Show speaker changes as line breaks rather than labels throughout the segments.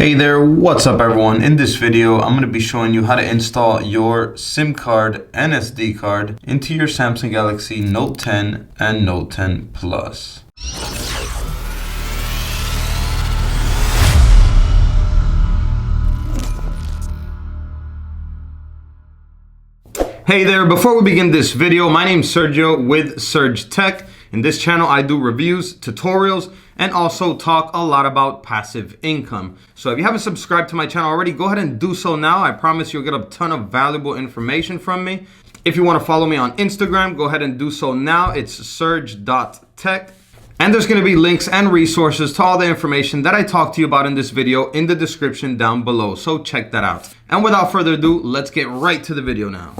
Hey there, what's up everyone? In this video, I'm going to be showing you how to install your SIM card and SD card into your Samsung Galaxy Note 10 and Note 10 Plus. Hey there, before we begin this video, my name is Sergio with Surge Tech. In this channel, I do reviews, tutorials, and also talk a lot about passive income. So if you haven't subscribed to my channel already, go ahead and do so now. I promise you'll get a ton of valuable information from me. If you want to follow me on Instagram, go ahead and do so now. It's surge.tech. And there's going to be links and resources to all the information that I talked to you about in this video in the description down below. So check that out. And without further ado, let's get right to the video now.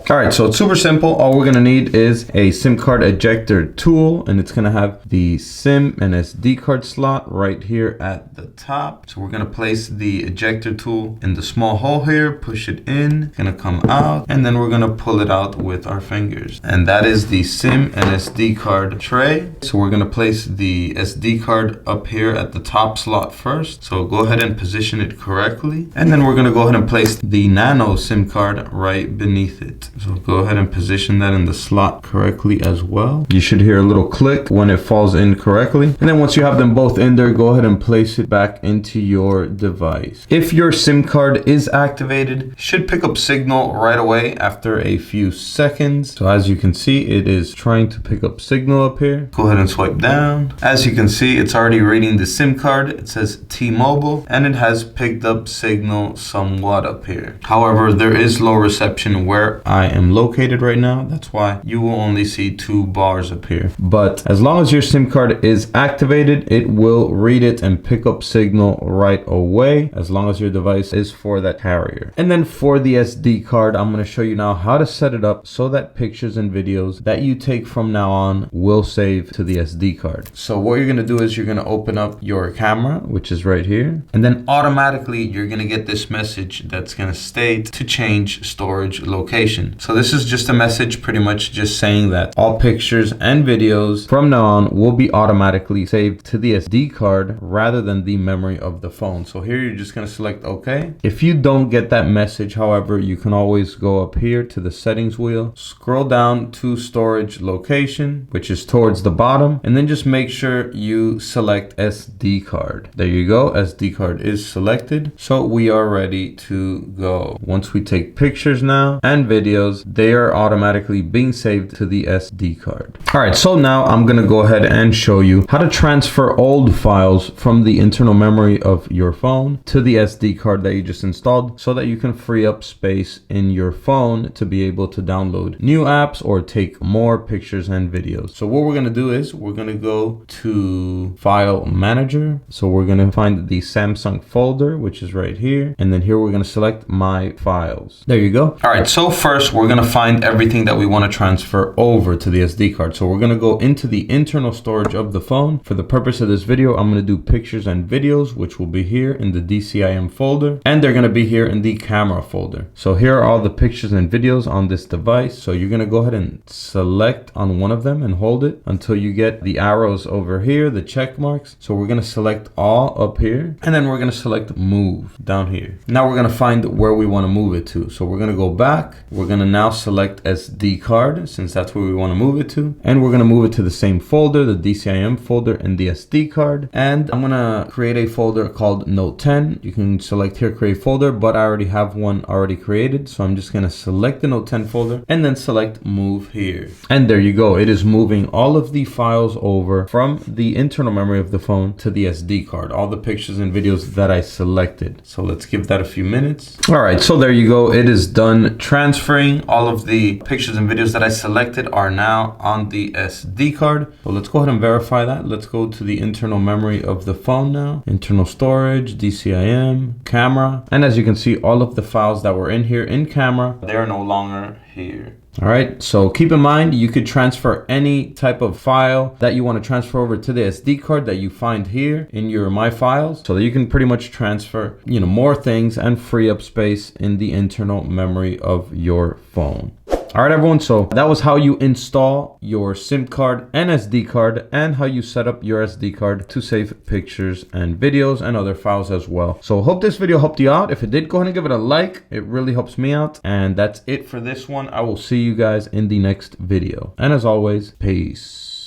All right, so it's super simple. All we're gonna need is a SIM card ejector tool, and it's gonna have the SIM and SD card slot right here at the top. So we're gonna place the ejector tool in the small hole here, push it in, it's gonna come out, and then we're gonna pull it out with our fingers. And that is the SIM and SD card tray. So we're gonna place the SD card up here at the top slot first. So go ahead and position it correctly. And then we're gonna go ahead and place the nano SIM card right beneath it. So go ahead and position that in the slot correctly as well. You should hear a little click when it falls in correctly. And then once you have them both in there, go ahead and place it back into your device. If your SIM card is activated, it should pick up signal right away after a few seconds. So as you can see, it is trying to pick up signal up here. Go ahead and swipe down. As you can see, it's already reading the SIM card. It says T-Mobile, and it has picked up signal somewhat up here. However, there is low reception where I am located right now. That's why you will only see 2 bars up here. But as long as your SIM card is activated, it will read it and pick up signal right away, as long as your device is for that carrier. And then for the SD card, I'm going to show you now how to set it up so that pictures and videos that you take from now on will save to the SD card. So what you're going to do is you're going to open up your camera, which is right here, and then automatically you're going to get this message that's going to state to change storage location. So this is just a message pretty much just saying that all pictures and videos from now on will be automatically saved to the SD card rather than the memory of the phone. So here you're just going to select OK. If you don't get that message, however, you can always go up here to the settings wheel, scroll down to storage location, which is towards the bottom, and then just make sure you select SD card. There you go. SD card is selected. So we are ready to go. Once we take pictures now and videos, they are automatically being saved to the SD card. All right, so now I'm gonna go ahead and show you how to transfer old files from the internal memory of your phone to the SD card that you just installed, so that you can free up space in your phone to be able to download new apps or take more pictures and videos. So what we're gonna do is we're gonna go to File Manager. So we're gonna find the Samsung folder, which is right here, and then here we're gonna select My Files. There you go. All right, so first we're going to find everything that we want to transfer over to the SD card. So we're going to go into the internal storage of the phone. For the purpose of this video, I'm going to do pictures and videos, which will be here in the DCIM folder, and they're going to be here in the camera folder. So here are all the pictures and videos on this device. So you're going to go ahead and select on one of them and hold it until you get the arrows over here, the check marks. So we're going to select all up here, and then we're going to select move down here. Now we're going to find where we want to move it to. So we're going to go back. We're going to now select SD card, since that's where we want to move it to, and we're going to move it to the same folder, the DCIM folder and the SD card. And I'm going to create a folder called Note 10. You can select here, create folder, but I already have one already created, so I'm just going to select the Note 10 folder and then select move here. And there you go. It is moving all of the files over from the internal memory of the phone to the SD card, all the pictures and videos that I selected. So let's give that a few minutes. All right, so there you go. It is done transferring. All of the pictures and videos that I selected are now on the SD card. So let's go ahead and verify that. Let's go to the internal memory of the phone now. Internal storage, DCIM, camera. And as you can see, all of the files that were in here in camera, they are no longer here. All right, so keep in mind, you could transfer any type of file that you want to transfer over to the SD card that you find here in your My Files, so that you can pretty much transfer, more things and free up space in the internal memory of your phone. All right, everyone, so that was how you install your SIM card and SD card, and how you set up your SD card to save pictures and videos and other files as well. So hope this video helped you out. If it did, go ahead and give it a like. It really helps me out. And that's it for this one. I will see you guys in the next video. And as always, peace.